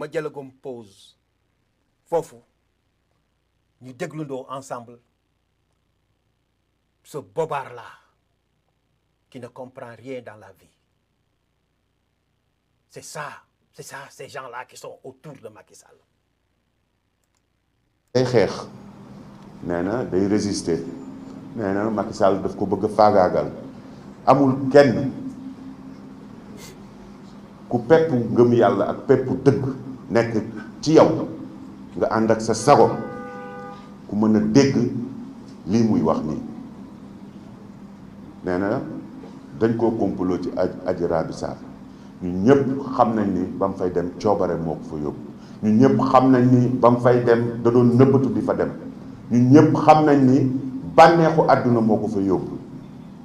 ma jëlagum pause foofu ñu déglundoo ensemble ce bobard-là qui ne comprend rien dans la vie. C'est ça, ces gens-là qui sont autour de Macky Sall. day xeex nee na day résister nee na Macky Sall daf ko bëgg a faagaagal amul kenn ku peppu ngëm yàlla ak peppu dëgg nekk ci yow nga ànd ak sa sago ku mën a dégg lii muy wax nii nee na dañ koo complot ci Adji Raby Sarr ñun ñëpp xam nañ ni ba mu fay dem coobare moo ko fa yóbbu ñun ñëpp xam nañ ni ba mu fay dem da doon nëbbatu di fa dem ñun ñëpp xam nañ ni bànneexu àdduna moo ko fa yóbbu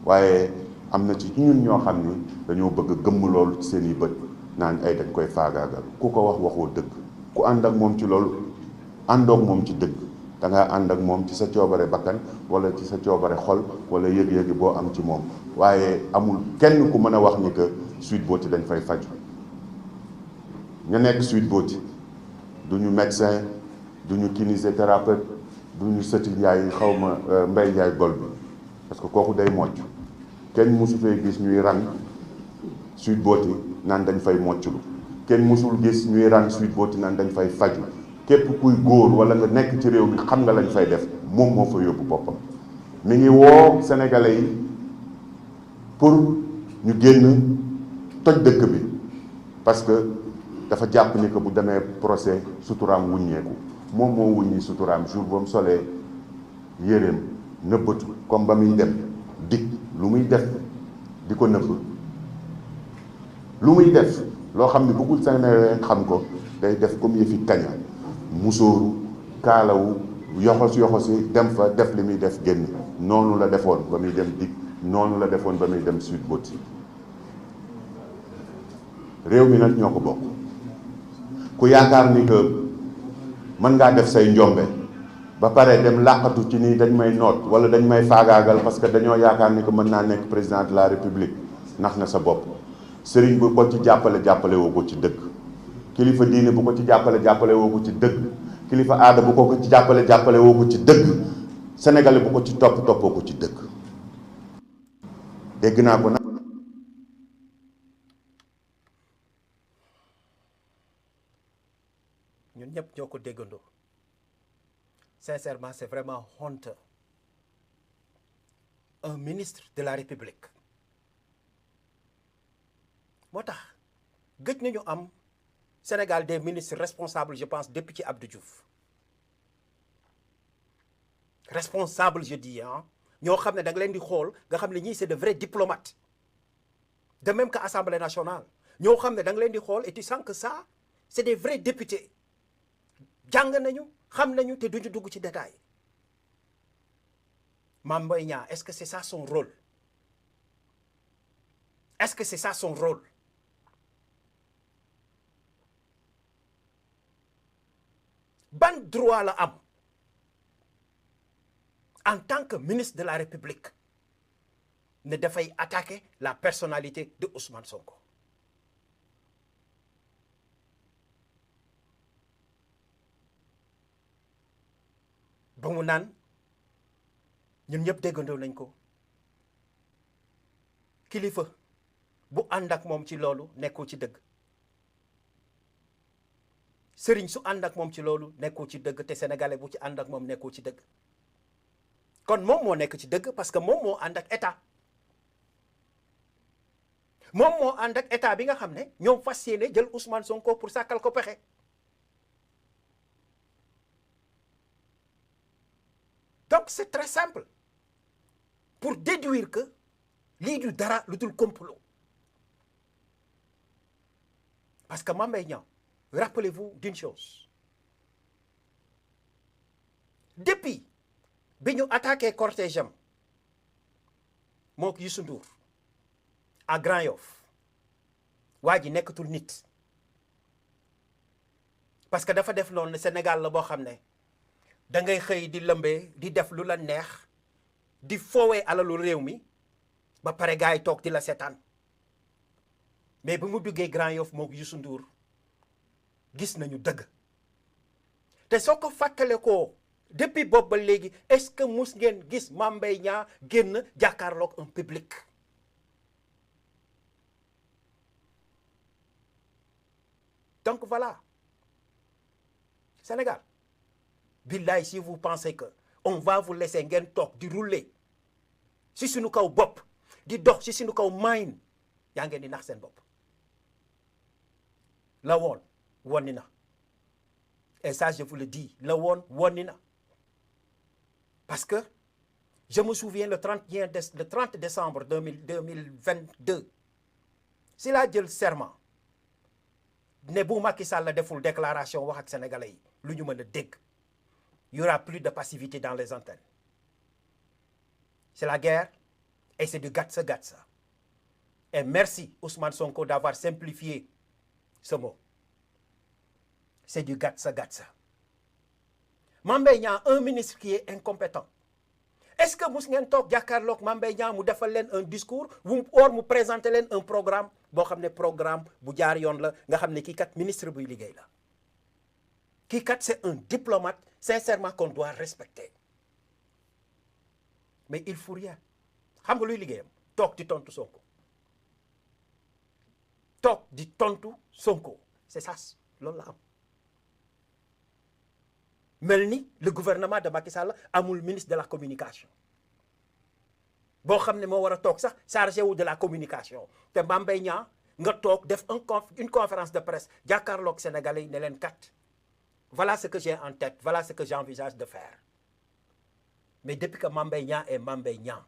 waaye am na ci ñun ñoo xam ni dañoo bëgg a gëmm loolu ci seen i bët naan ay dañ koy faagaagal ku ko wax waxoo dëgg ku ànd ak moom ci loolu àndoog moom ci dëgg da ngaa ànd ak moom ci sa coobare bakkan wala ci sa coobare xol wala yëg-yëgi boo am ci moom waaye amul kenn ku mën a wax ni que Sweet Beauty dañ fay faju ña nekk Sweet Beauty du ñu médecin du ñu kinésithérapeute du ñu sëti njaay xawma mbay njaay gol bi parce que kooku day mocc kenn mosu fee gis ñuy rang Sweet Beauty naan dañ fay mocculu kenn mosul gis ñuy rang Sweet Beauty naan dañ fay faju képp kuy góor wala nga nekk ci réew mi xam nga lañ fay def moom moo fa yóbbu boppam mi ngi woo sénégalais yi pour ñu génn toj dëkk bi parce que dafa jàpp ni que bu demee procès suturaam wuññeeku moom moo wuññi suturaam jour ba mu solee yéreem nëbbatu comme ba muy dem dik lu muy def di ko nëbb lu muy def loo xam ne bëggul Sénégalais xam ko day def comme yëfi kaña musóoru kaalawu yoxosi dem fa def li muy def génn noonu la defoon ba muy dem dik noonu la defoon ba muy dem Sweet Beauty réew mi nag ñoo ko bokk ku yaakaar ni que mën ngaa def say njombe ba pare dem làqatu ci ni dañ may noot wala dañ may faagaagal parce que dañoo yaakaar ni que mën naa nekk président de la république nax na sa bopp sëriñ bu ko ci jàppale woo ko ci dëgg kilifa diine bu ko ci jàppale woo ko ci dëgg kilifa aada bu ko ci jàppale woo ko ci dëgg sénégalais bu ko ci toppoo ko ci dëgg dégg naa ko nag ñun ñëpp ñoo ko déggandoo sincèrement c'est vraiment honteux un ministre de la République moo tax gëj nañu am Sénégal des ministres responsables je pense depuis ci Abdou Diouf responsable je dis ñoo xam ne da nga leen di xool nga xam ne ñii c'est de vrais diplomates de même que Assemblée nationale ñoo xam ne da nga leen di xool et tu sens que ça c'est des vrais députés jàng nañu xam nañu te duñu dugg ci détail Mame Mbaye Niang est-ce que c'est ça son rôle est-ce que c'est ça son rôle ban droit la am en tant que ministre de la République ne dafay attaquer la personnalité de Ousmane Sonko ba mu naan ñun ñëpp déggandoo nañ ko kilifa bu ànd ak moom ci loolu nekkoo ci dëgg sëriñ su ànd ak moom ci loolu nekkoo ci dëgg te sénégalais bu ci ànd ak moom nekkoo ci dëgg kon moom moo nekk ci dëgg parce que moom moo ànd ak état moom moo ànd ak état bi nga xam ne ñoom fas yéene jël Ousmane Sonko pour sàkkal ko pexe donc c'est très simple pour déduire que lii du dara lu dul complot parce que Mame Mbaye Niang rappelez-vous d'une chose depuis bi ñu attaqué cortège am moo ko Youssou Ndour à Grand Yoff waa ji nekkatul nit parce que dafa def noonu Sénégal la boo xam ne da ngay xëy di lëmbee di def lu la neex di foowee alalu réew mi ba pare gars yi toog di la seetaan mais bi mu duggee Grand Yoff moo ko Youssou Ndour gis nañu dëgg te soo ko fàttale ko depuis boobu ba léegi est-ce que mus ngeen gis Mame Mbaye Niang génn jàkkaarloog un public donc voilà Sénégal billaay si vous pensez que on va vous laisser ngeen toog di rouler si suñu kaw bopp di dox si suñu kaw main yaa ngeen di nax seen bopp la woon wonni na et ça je vous le dis la woon wonni na parce que je me souviens le 30 décembre 2022 si laa jël serment ne bu Macky Sall la deful déclaration wax ak sénégalais yi lu ñu mën a dégg il y aura plus de passivité dans les antennes c'est la guerre et c'est du gatsa. Et merci Ousmane Sonko d'avoir simplifié ce mot. C'est du gatsa. Mame Mbaye Niang, un ministre qui est incompétent. Est-ce que mus ngeen toog jàkkaarloog Mame Mbaye Niang mu defal leen un discours or mu présenter leen un programme boo xam ne programme bu jaar yoon la nga xam ne kii kat ministre buy liggéey la kii kat c'est un diplomate sincèrement qu'on doit respecter mais il faut rien xam nga luy liggéeyam toog di tontu Sonko c'est ça loolu la am mel ni le gouvernement de Macky Sall amul ministre de la communication boo xam ne moo war a toog sax chargé wu de la communication te Mame Mbaye Niang nga toog def une conférence de presse jàkkaarloog Sénégalais yi ne leen kat voilà ce que j'ai en tête voilà ce que j'envisage de faire mais depuis que Mame Mbaye Niang est Mame Mbaye Niang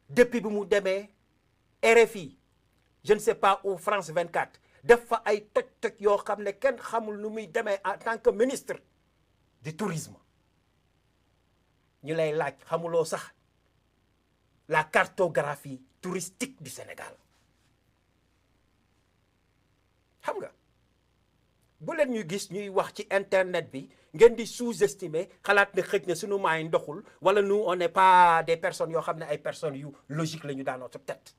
depuis bi mu demee RFI je ne sais pas où France 24 def fa ay toj yoo xam ne kenn xamul nu muy demee en tant que ministre du tourisme ñu lay laaj xamuloo sax la cartographie touristique du Sénégal xam nga bu leen ñu gis ñuy wax ci internet bi ngeen di sous-estimer xalaat ne xëj na suñu maay ndoxul wala nous on n'est pas des personnes yoo xam ne ay personnes yu logique la ñu dans notre tête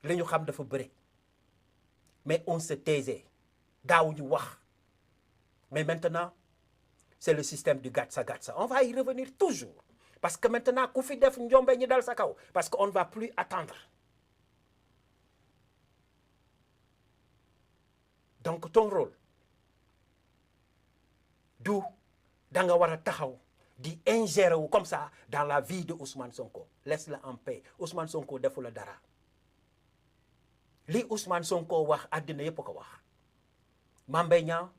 li ñu xam dafa bëri mais on se taisait daawuñu wax mais maintenant c'est le système du gatsa. On va y revenir toujours parce que maintenant ku fi def njombe ñi dal sa kaw parce que on ne va plus attendre donc ton rôle du da nga war a taxaw di ingérer wu comme ça dans la vie de Ousmane Sonko laisse-le en paix Ousmane Sonko defu la dara li Ousmane Sonko wax àddina yépp ko wax Mame Mbaye Niang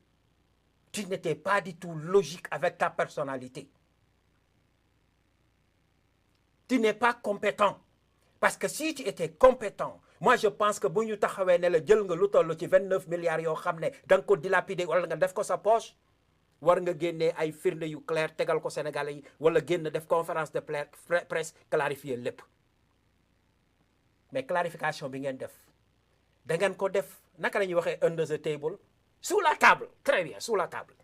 tu n'étais pas du tout logique avec ta personnalité tu n'es pas compétent parce que si tu étais compétent moi je pense que bu ñu taxawee ne la jël nga lu toll ci 29 milliards yoo xam ne da nga ko dilapider wala nga def ko sa poche war nga génnee ay firnde yu clair tegal ko Sénégalais yi wala génn def conférence de presse clarifier lépp mais clarification bi ngeen def da ngeen ko def naka la ñuy waxee under the table sous la table très bien sous la table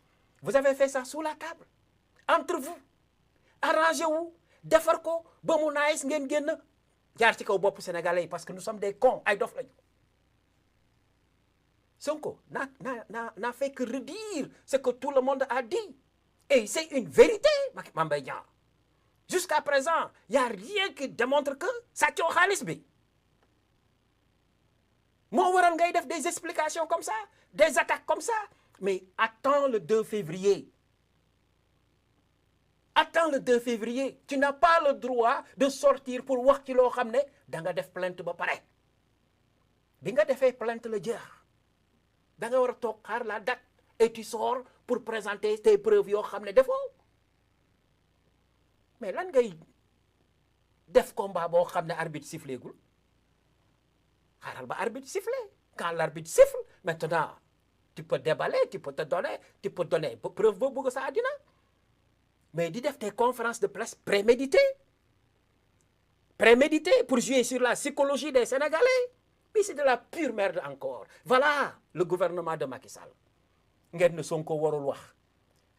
vous avez fait ça sous la table entre vous arrangé wu defar ko ba mu nice ngeen génn jaar ci kaw bopp Sénégalais yi parce que nous sommes des cons ay dof lañu Sonko n'a fait que redire ce que tout le monde a dit et c'est une vérité Mame Mbaye Niang jusqu'à présent il y a rien qui démontre que sàccoo xaalis bi moo waral ngay def des explications comme ça des attaques comme ça mais attends le 2 février tu n'as pas le droit de sortir pour wax ci loo xam ne da nga def plainte ba pare bi nga defee plainte la jeex da nga war a toog xaar la date et tu sors pour présenter tes preuves yoo xam ne defoo mais lan ngay def combat boo xam ne arbitre sifflé gul xaaral ba arbitre sifflé quand l'arbitre siffle maintenant tu peux déballer tu peux donner preuve boo bëgg sa àddina mais di def tes conférences de presse préméditées pour jouer sur la psychologie des Sénégalais mais c'est de la pure merde encore voilà le gouvernement de Macky Sall ngeen ne Sonko warul wax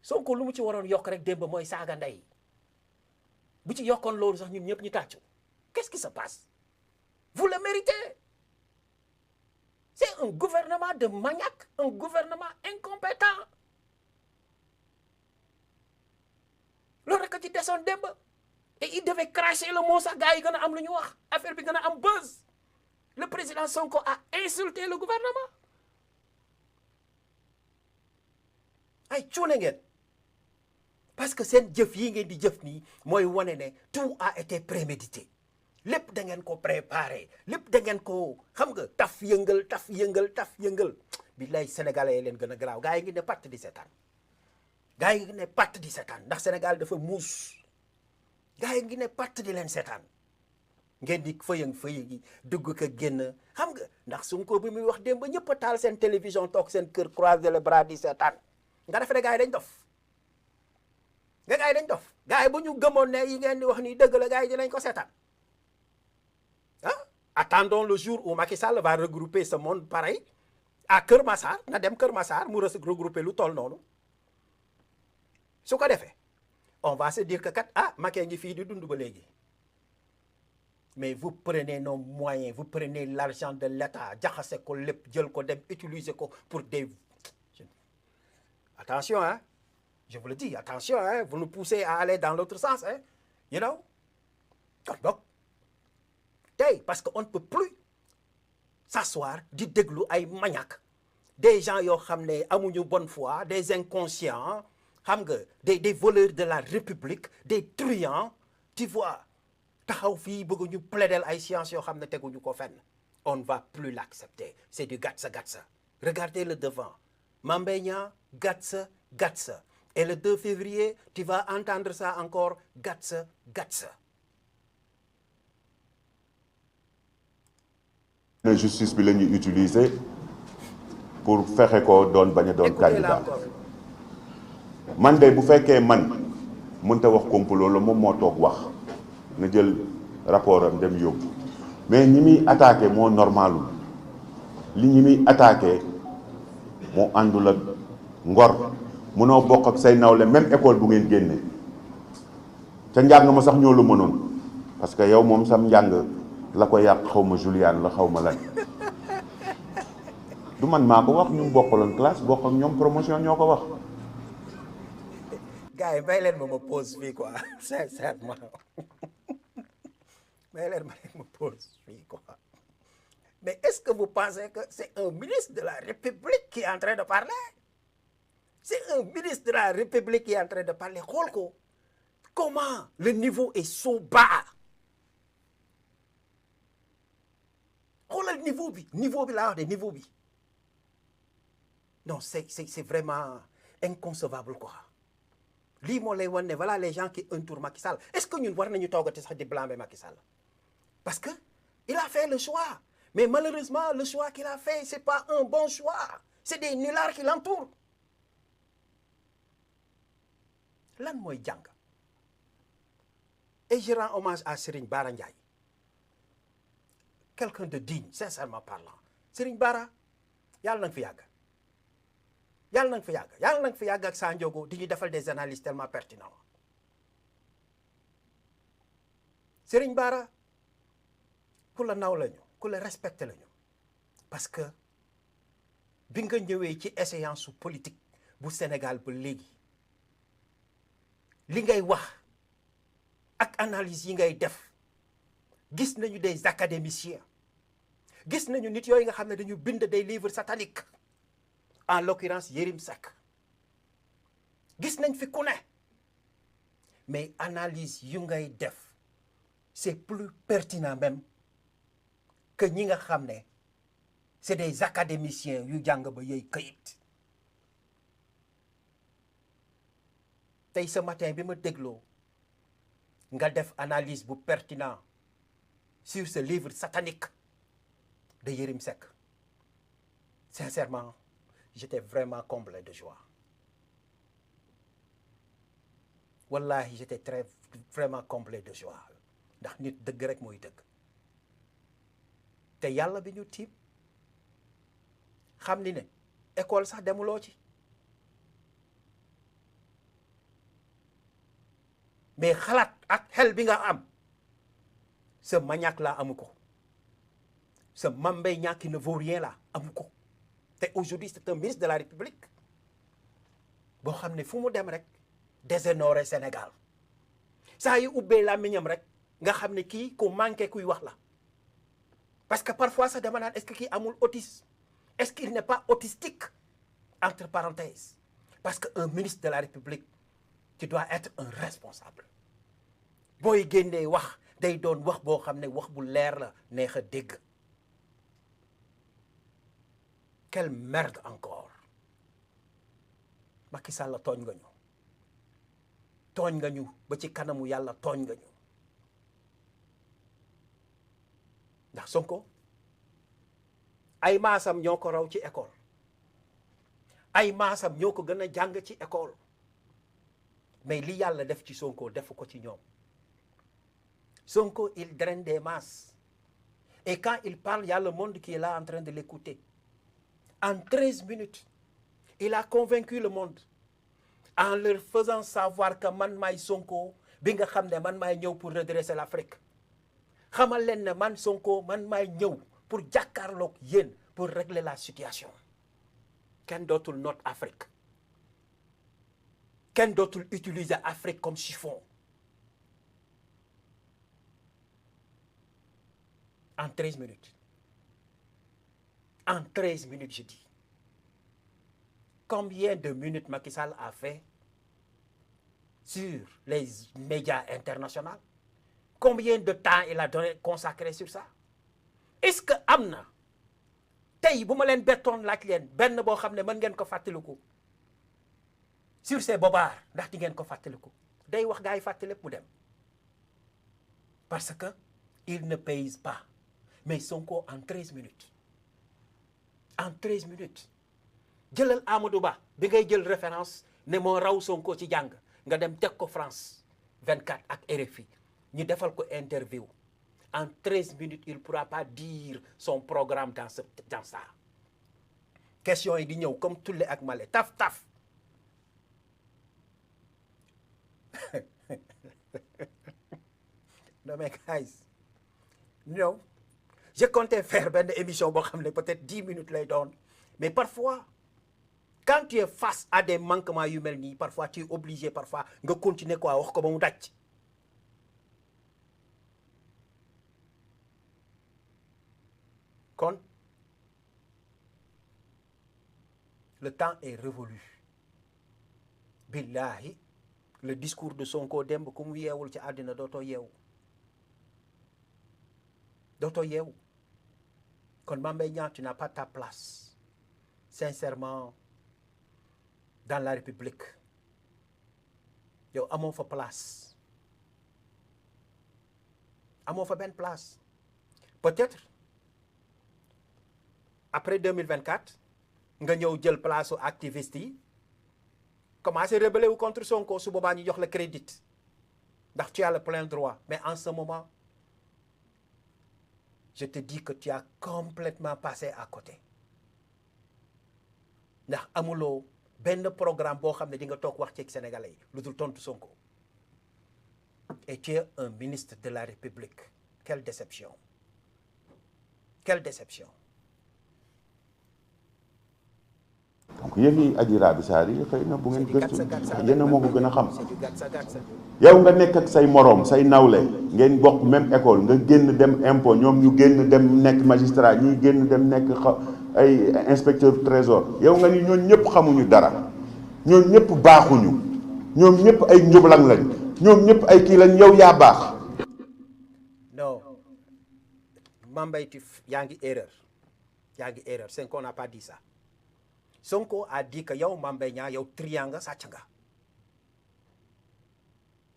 Sonko lu mu ci waroon yokk rek démb mooy saaga ndey bu ci yokkoon loolu sax ñun ñëpp ñu tàccu qu'est-ce qui se passe vous le méritez c'est un gouvernement de maniaques, un gouvernement incompétent loolu rek a ci desoon démb et il devait cracher le mot sax gars yi gën a am lu ñu wax affaire bi gën a am buzz le président Sonko a insulté le gouvernement ay cuune ngeen parce que seen jëf yi ngeen di jëf nii mooy wane ne tout a été prémédité lépp da ngeen ko préparé lépp da ngeen ko xam nga taf yëngal billaay sénégalais yi leen gën a garaaw gars yi ngi ne patt di seetaan gars yi ngi ne patt di seetaan ndax Sénégal dafa muus gars yi ngi ne patt di leen seetaan ngeen di fëyëng dugg ko génn xam nga ndax Sonko bi muy wax démb ba ñëpp a taal seen télévision toog seen kër croiser les bras di seetaan nga defe ne gars yi dañ dof gars yi bu ñu gëmoon ne yi ngeen di wax nii dëgg la gars yi dinañ ko seetaan ah attendons le jour où Macky Sall va regrouper ce monde pareil à Kër Massar na dem Kër Massar mu regrouper lu toll noonu su ko defee on va se dire que kat Macky ngi fii di dund ba léegi mais vous prenez nos moyens vous prenez l'argent de l'État jaxase ko lépp jël ko dem utiliser ko pour des attention hein je vous le dis attention hein vous nous poussez à aller dans l'autre sens hein you know kon boog tey parce que on ne peut plus s'asseoir di déglu ay maniaques des gens yoo xam ne amuñu bonne foi des inconscients xam nga des voleurs de la République des truands tu vois taxaw fii bëgg ñu plaider ay sciences yoo xam ne teguñu ko fenn on ne va plus l'accepter c'est du gatsa regardez le devant Mame Mbaye Niang gatsa et le 2 février tu vas entendre ça encore gatsa la justice bi la ñuy utiliser pour fexe ko doon bañ a doon candidat man de bu fekkee man mënta wax complot la moom moo toog wax na jël rapport am dem yóbbu mais ñi muy attaqué moo normalul li ñi muy attaqué moo àndul ak ngor mënoo bokk ak say nawle même école bu ngeen génne ca njàng ma sax ñoo la mënoon parce que yow moom sam njàng la ko yàq xaw ma Juliane la xaw ma lan du man maa ko wax ñu bokkaloon classe bokk ak ñoom promotion ñoo ko wax. gars yi may leen ma pause fii quoi sincèrement may leen ma pause fii quoi mais est-ce que vous pensez que c'est un ministre de la République qui est en train de parler c'est un ministre de la République qui est en train de parler xool ko comment le niveau est so bas xoolal niveau bi laa wax de niveau bi non c'est vraiment inconcevable quoi lii moo lay wan ne voilà les gens qui entourent Macky Sall est-ce que ñun war nañu toogati sax di blâmer Macky Sall parce que il a fait le choix mais malheureusement le choix qu'il a fait c'est pas un bon choix c'est des nullards qui l'entourent lan mooy jàng et je rends hommage à Serigne Bara Ndiaye quelqu'un de digne sincèrement parlant Serigne Bara yàlla na nga fi yàgg yàlla na nga fi yàgg ak Sa Ndiogou di ñu defal des analyses tellement pertinentes Serigne Bara ku la naw lañu ku la respecté lañu parce que bi nga ñëwee ci échéance politique bu Sénégal ba léegi li ngay wax ak analyse yi ngay def gis nañu des académiciens gis nañu nit yooyu nga xam ne dañu bind des livres sataniques en l'occurrence Yérim Seck gis nañ fi ku ne mais analyse yu ngay def c'est plus pertinent même que ñi nga xam ne c'est des académiciens yu jàng ba yey kayit tey ce matin bi ma dégloo nga def analyse bu pertinent sur ce livre satanique de Yérim Seck sincèrement j'étais vraiment comblé de joie wallahi j'étais vraiment comblé de joie ndax nit dëgg rek mooy dëgg te yàlla bi ñu tiim xam ni ne école sax demuloo ci mais xalaat ak xel bi nga am ce maniaque là amu ko ce Mame Mbaye Niang qui ne vaut rien là amu ko te aujourd'hui c'est un ministre de la République boo xam ne fu mu dem rek déshonorer Sénégal saa yu ubbee làmmiñam rek nga xam ne kii ku manqué kuy wax la parce que parfois ça dama naan est-ce que kii amul autisme est-ce qu'il n'est pas autistique entre parenthèses parce que un ministre de la République tu dois être un responsable booy génnee wax day doon wax boo xam ne wax bu leer la neex a dégg. Quelle merde encore Macky Sall tooñ nga ñu ba ci kanamu yàlla tooñ nga ñu ndax Sonko ay maasam ñoo ko raw ci école ay maasam ñoo ko gën a jàng ci école mais li yàlla def ci Sonko defu ko ci ñoom Sonko il draine des masses et quand il parle il y a le monde qui est là en train de l'écouter. En 13 minutes, il a convaincu le monde en leur faisant savoir que man maay Sonko bi nga xam ne man maay ñëw pour redresser l'Afrique xamal leen ne man Sonko man maay ñëw pour jàkkaarloog yéen pour régler la situation kenn dootul noot Afrique kenn dootul utiliser Afrique comme chiffon en 13 minutes. En 13 minutes, je dis. Combien de minutes Macky Sall a fait sur les médias internationaux? Combien de temps il a consacré sur ça? Est-ce que am na tey bu ma leen bettoon laaj leen benn boo xam ne mën ngeen ko fàttaliku sur ces bobards ndax di ngeen ko fàttaliku day wax gaa yi fàttali mu dem parce que il ne pèse pas mais Sonko en 13 minutes. En 13 minutes jëlal Amadou Ba bi ngay jël référence ne moo raw Sonko ci jàng nga dem teg ko France 24 ak RFI ñu defal ko interview en 13 minutes il pourra pas dire son programme dans ça question yi di ñëw comme Tulle ak Malé taf taf non mais guys non. Je comptais faire une émission peut-être 10 minutes lay doon mais parfois quand tu es face à des manquements yu mel nii parfois tu es obligé parfois nga continuer quoi wax ko ba mu daj kon le temps est révolu billahi le discours de Sonko démb ku mu yeewul ci àddina dootoo yeewu kon Mame Mbaye Niang tu n'as pas ta place sincèrement dans la République yow amoo fa place amoo fa benn place peut-être après 2024 nga ñëw jël place su activiste yi commencé rebeller wu contre Sonko su boobaa ñu jox la crédit ndax tu as le plein droit mais en ce moment je te dis que tu as complètement passé à côté ndax amuloo benn programme boo xam ne di nga toog wax ci Sénégalais yi lu dul tontu Sonko et tu es un ministre de la République quelle déception quelle déception. donc yéen ñii Adji Raby Sarr yi xëy na bu ngeen gëstu yéen a moo ko gën a xam yow nga nekk ak say moroom say nawle ngeen bokk même école nga génn dem impôt ñoom ñu génn dem nekk magistrat ñii génn dem nekk ay inspecteur trésor yow nga ni ñooñu ñëpp xamuñu dara ñooñu ñëpp baaxuñu ñoom ñëpp ay njublang lañ ñoom ñëpp ay kii lañ yow yaa baax. non Mame Mbaye yaa ngi erreur c'est qu'on n'a pas dit ça. Sonko a dit que yow Mame Mbaye Niang yow triant nga sàcc nga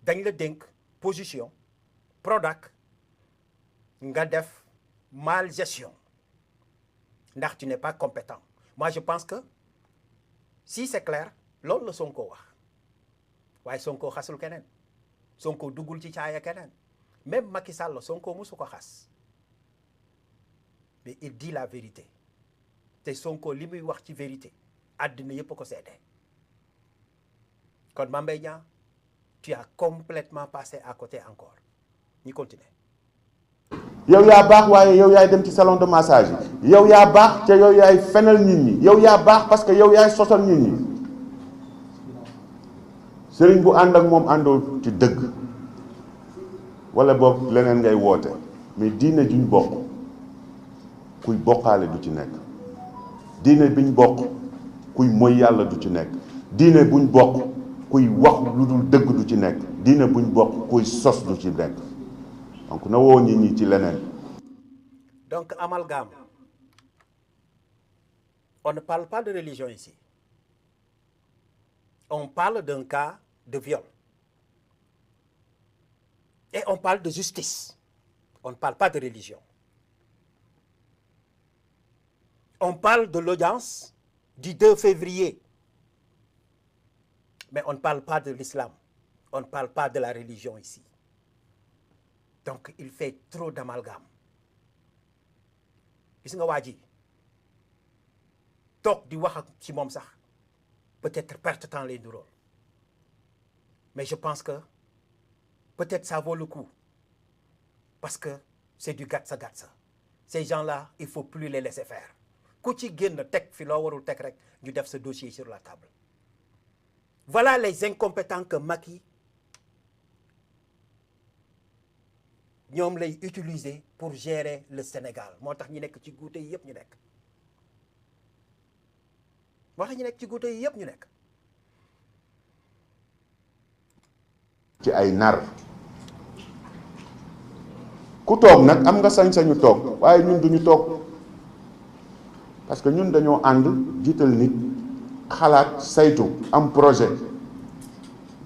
dañ la dénk position Prodac nga def mal gestion ndax tu n'es pas compétent moi je pense que si c'est clair loolu la Sonko wax waaye Sonko xasul keneen Sonko duggul ci caaya keneen même Macky Sall Sonko musu ko xas mais il dit la vérité te Sonko li muy wax ci vérité àddina yëpp ko seede kon Mame Mbaye Niang tu as complètement passé à côté encore ñu continuer. yow yaa baax waaye yow yaay dem ci salon de massage yi yow yaa baax te yow yaay fenal nit ñi yow yaa baax parce que yow yaay sosal nit ñi sëriñ bu ànd ak moom àndoo ci dëgg wala boog leneen ngay woote mais diine juñ bokk kuy bokkaale du ci nekk diine biñ bokk kuy moy yàlla du ci nekk diine buñ bokk kuy wax lu dul dëgg du ci nekk diine buñ bokk kuy sos du ci nekk donc na woo nit ñi ci leneen. Donc amalgame, on ne parle pas de religion ici, on parle d'un cas de viol et on parle de justice, on ne parle pas de religion. On parle de l'audience du 2 février, mais on ne parle pas de l'islam, on ne parle pas de la religion ici. Donc il fait trop d'amalgame. Gis nga waa ji toog di wax ak ci moom sax peut-être perte temps lay durool mais je pense que peut-être ça vaut le coup parce que c'est du gatsa. Ces gens-là il faut plus les laisser faire ku ci génn teg fi loo warul teg rek ñu def ce dossier sur la table. Voilà les incompétents que Macky ñoom lay utiliser pour gérer le Sénégal moo tax ñu nekk ci guute yi yëpp ñu nekk ci ay nar ku toog nag am nga sañ-sañu toog waaye ñun duñu toog parce que ñun dañoo ànd jiital nit xalaat saytu am projet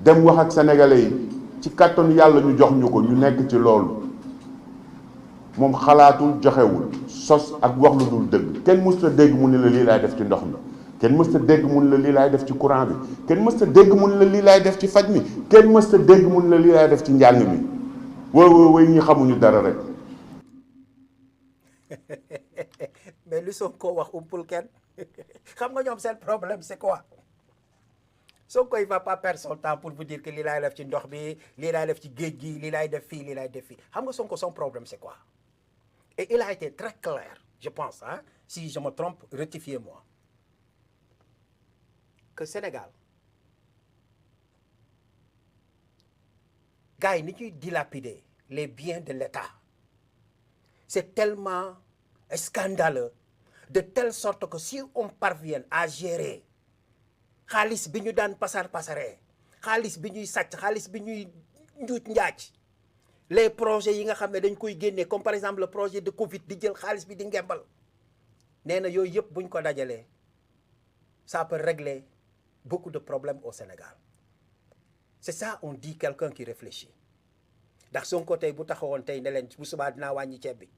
dem wax ak sénégalais yi ci kàttanu yàlla ñu jox ñu ko ñu nekk ci loolu moom xalaatul joxewul sos ak wax lu dul dëgg kenn mës ta dégg mu ne la lii laay def ci ndox mi kenn mës ta dégg mu ne la lii laay def ci courant bi kenn mës ta dégg mu ne la lii laay def ci faj mi kenn mës ta dégg mu ne la lii laay def ci njàng mi woy ñi xamuñu dara rek. mais lu Sonko wax umpul kenn xam nga ñoom seen problème c'est quoi Sonko il va pas perdre son temps pour vous dire que lii laay def ci ndox bi lii laay def ci géej gi lii laay def fii lii laay def fii xam nga Sonko son problème c'est quoi et il a été très clair je pense hein si je me trompe rectifiez-moi que Sénégal gars yi ni ñuy dilapider les biens de l'État c'est tellement scandaleux de telle sorte que si on parvient à gérer xaalis bi ñu daan pasaree xaalis bi ñuy sàcc xaalis bi ñuy njuuj njaaj les projets yi nga xam ne dañ koy génnee comme par exemple le projet de Covid di jël xaalis bi di ngembal nee na yooyu yëpp buñ ko dajalee ça peut régler beaucoup de problèmes au Sénégal c'est ça on dit quelqu'un qui réfléchit ndax Sonko tey bu taxawoon tey ne leen bu subaa dinaa wàññi ceeb bi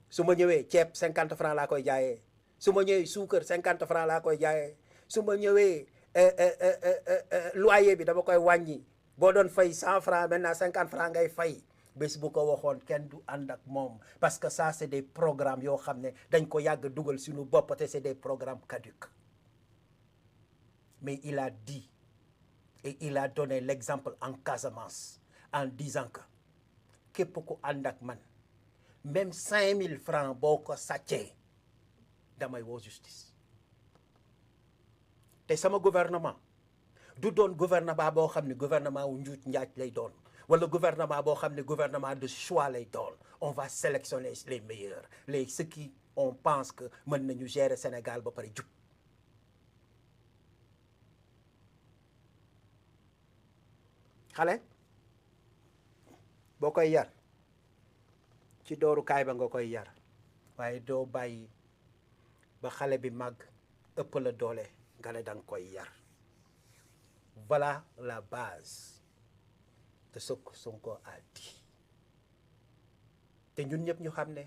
su ma ñëwee ceeb 50 francs laa koy jaayee su ma ñëwee suukar 50 francs laa koy jaayee su ma ñëwee loyer bi dama koy wàññi boo doon fay 100 francs maintenant 50 francs ngay fay bés bu ko waxoon kenn du ànd ak moom parce que ça c'est des programmes yoo xam ne dañ ko yàgg dugal suñu bopp te c'est des programmes caducs mais il a dit et il a donné l'exemple en Casamance en disant que képp ku ànd ak man même 5000 francs boo ko sàccee damay woo justice te sama gouvernement du doon gouvernement boo xam ne gouvernement wu njuuj njaaj lay doon wala gouvernement boo xam ne gouvernement de choix lay doon on va sélectionner les meilleurs ceux qui on pense que mën nañu gérer Sénégal ba pare jub xale boo koy yar ci doorukaay ba nga koy yar waaye doo bàyyi ba xale bi màgg ëpp la doole nga ne danga koy yar voilà la base de ce que Sonko a dit te ñun ñëpp ñu xam ne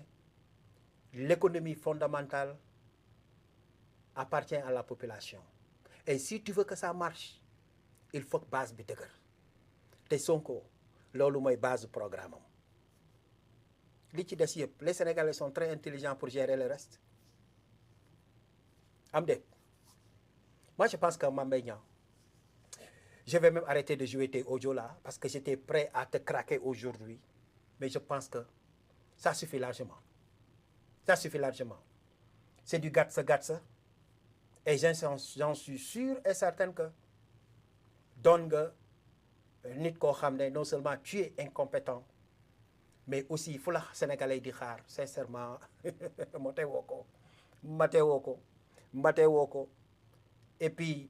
l'économie fondamentale appartient à la population et si tu veux que ça marche il faut que base bi dëgër te Sonko loolu mooy base du programme am li ci des yëpp les Sénégalais sont très intelligents pour gérer le reste am déet moi je pense que Mame Mbaye Niang je vais même arrêter de jouer tes audios là parce que j'étais prêt à te craquer aujourd'hui mais je pense que ça suffit largement. Ça suffit largement. C'est du gatsa. Et j'en suis sûr et certain que doon nga nit koo xam ne non seulement tu es incompétent, mais aussi fu la Sénégalais di xaar sincèrement matee woo ko. Et puis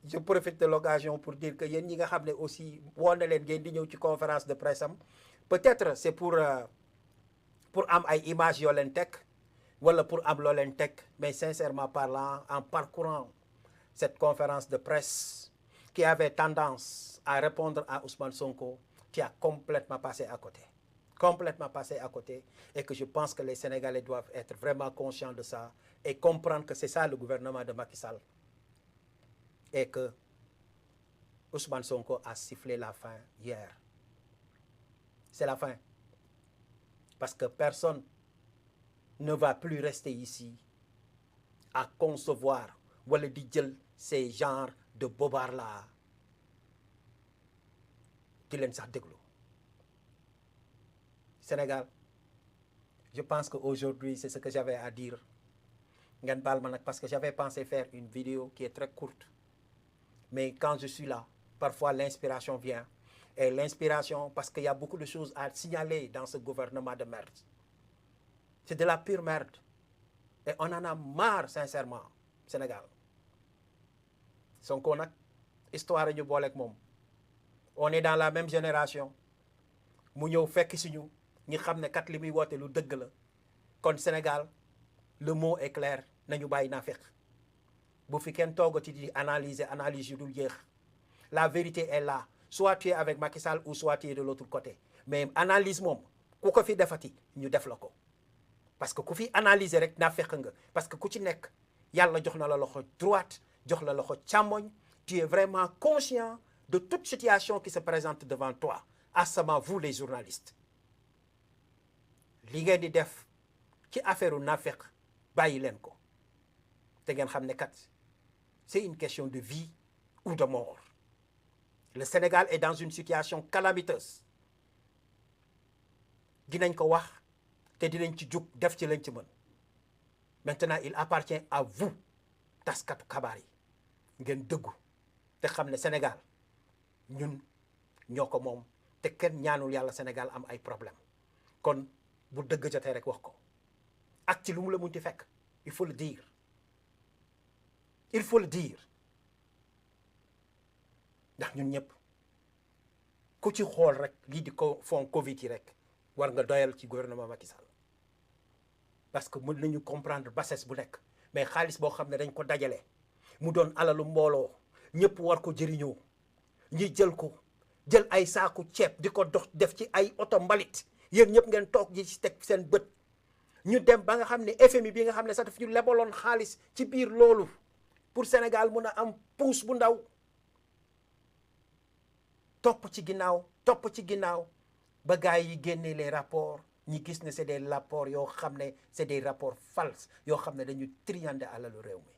je profite de l'occasion pour dire que yéen ñi nga xam ne aussi woo na leen ngeen di ñëw ci conférence de presse am peut-être c'est pour am ay images yoo leen teg wala pour am loo leen teg, mais sincèrement parlant, en parcourant cette conférence de presse qui avait tendance à répondre à Ousmane Sonko, tu as complètement passé à côté. Complètement passé à côté, et que je pense que les Sénégalais doivent être vraiment conscients de ça et comprendre que c'est ça le gouvernement de Macky Sall, et que Ousmane Sonko a sifflé la fin hier. C'est la fin. Parce que personne ne va plus rester ici à concevoir wala di jël ces genres de bobards là di leen sax déglu. Sénégal, je pense qu'aujourd'hui c'est ce que j'avais à dire. Ngeen baal ma nag parce que j'avais pensé faire une vidéo qui est très courte, mais quand je suis là, parfois l'inspiration vient. Et l'inspiration, parce qu'il y a beaucoup de choses à signaler dans ce gouvernement de merde. C'est de la pure merde. Et on en a marre, sincèrement, Sénégal. Sonko nag histoire ñu booleeg moom. On est dans la même génération. mu ñëw fekk si ñu xam ne kat li muy woote lu dëgg la. kon Sénégal, le mot est clair, nañu bàyyi naa fekk. bu fi kenn toogati di analyse yu dul jeex. La vérité est là. Soit tu es avec Macky Sall ou soit tu es de l'autre côté. Mais analyse moom ku ko fi defati ñu def la ko. Parce que ku fi analyser rek naa fekk nga. Parce que ku ci nekk yàlla jox na la loxo droite, jox la loxo càmmoñ. Tu es vraiment conscient de toute situation qui se présente devant toi. À savoir vous les journalistes. li ngeen di def ci affaire u naafeq bàyyi leen ko. te ngeen xam ne kat c'est une question de vie ou de mort. Le Sénégal est dans une situation calamiteuse. Dinañ ko wax te dinañ ci jug def ci lañ ci mën. Maintenant il appartient à vous taskatu xabaar yi ngeen dëggu te xam ne Sénégal ñun ñoo ko moom te kenn ñaanul yàlla Sénégal am ay problème. Kon bu dëgg jotee rek wax ko ak ci lu mu la munti fekk il faut le dire. Il faut le dire. ndax ñun ñëpp ku ci xool rek lii di ko fond Covid yi rek war nga doyal ci gouvernement Macky Sall. Parce que mën nañu comprendre bassesse bu nekk mais xaalis boo xam ne dañ ko dajale mu doon alalu mbooloo ñëpp war ko jëriñoo ñi jël ay saaku ceeb di ko dox def ci ay oto mbalit yéen ñëpp ngeen toog ji ci teg seen bët. ñu dem ba nga xam ne FMI bi nga xam ne sax daf ñu lebaloon xaalis ci biir loolu pour Sénégal mun a am pousse bu ndaw. topp ci ginnaaw ba gars yi génne les rapports ñi gis ne c'est des rapports yoo xam ne c'est des rapports falses yoo xam ne dañu triander alalu réew mi.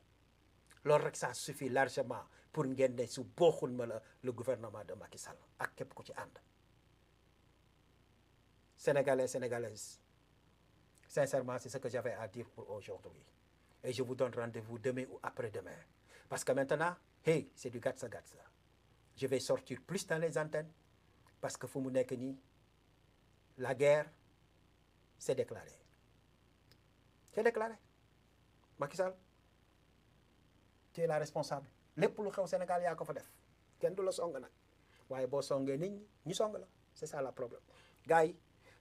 loolu rek ça suffit largement pour ngeen ne su booxul ma la le gouvernement de Macky Sall ak képp ku ci ànd. Sénégalais, Sénégalaises, sincèrement c'est ce que j'avais à dire pour aujourd'hui. Et je vous donne rendez-vous demain ou après-demain. Parce que maintenant, hey, c'est du gatsa. Je vais sortir plus dans les antennes parce que fu mu nekk nii la guerre c'est déclaré. C'est déclaré. Macky Sall, tu es la responsable. lépp lu xew Sénégal yaa ko fa def kenn du la song nag waaye boo songee nit ñi song la c'est ça le problème. gars yi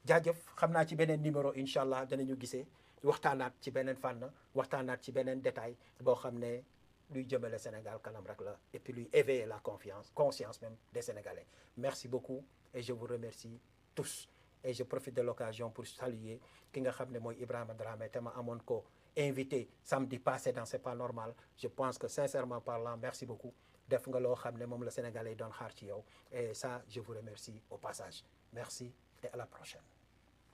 jaajëf xam naa ci beneen numéro incha allah danañu gisee waxtaanaat ci beneen fànn waxtaanaat ci beneen détail boo xam ne luy jëmale Sénégal kanam rek la et puis luy éveiller la conscience même des Sénégalais. Merci beaucoup et je vous remercie tous. Et je profite de l'occasion pour saluer ki nga xam ne mooy Ibrahima Dramé te ma amoon ko invité samedi passé dans C'est pas normal. Je pense que sincèrement parlant, merci beaucoup. Def nga loo xam ne moom la Sénégalais doon xaar ci yow et ça je vous remercie au passage. Merci et à la prochaine.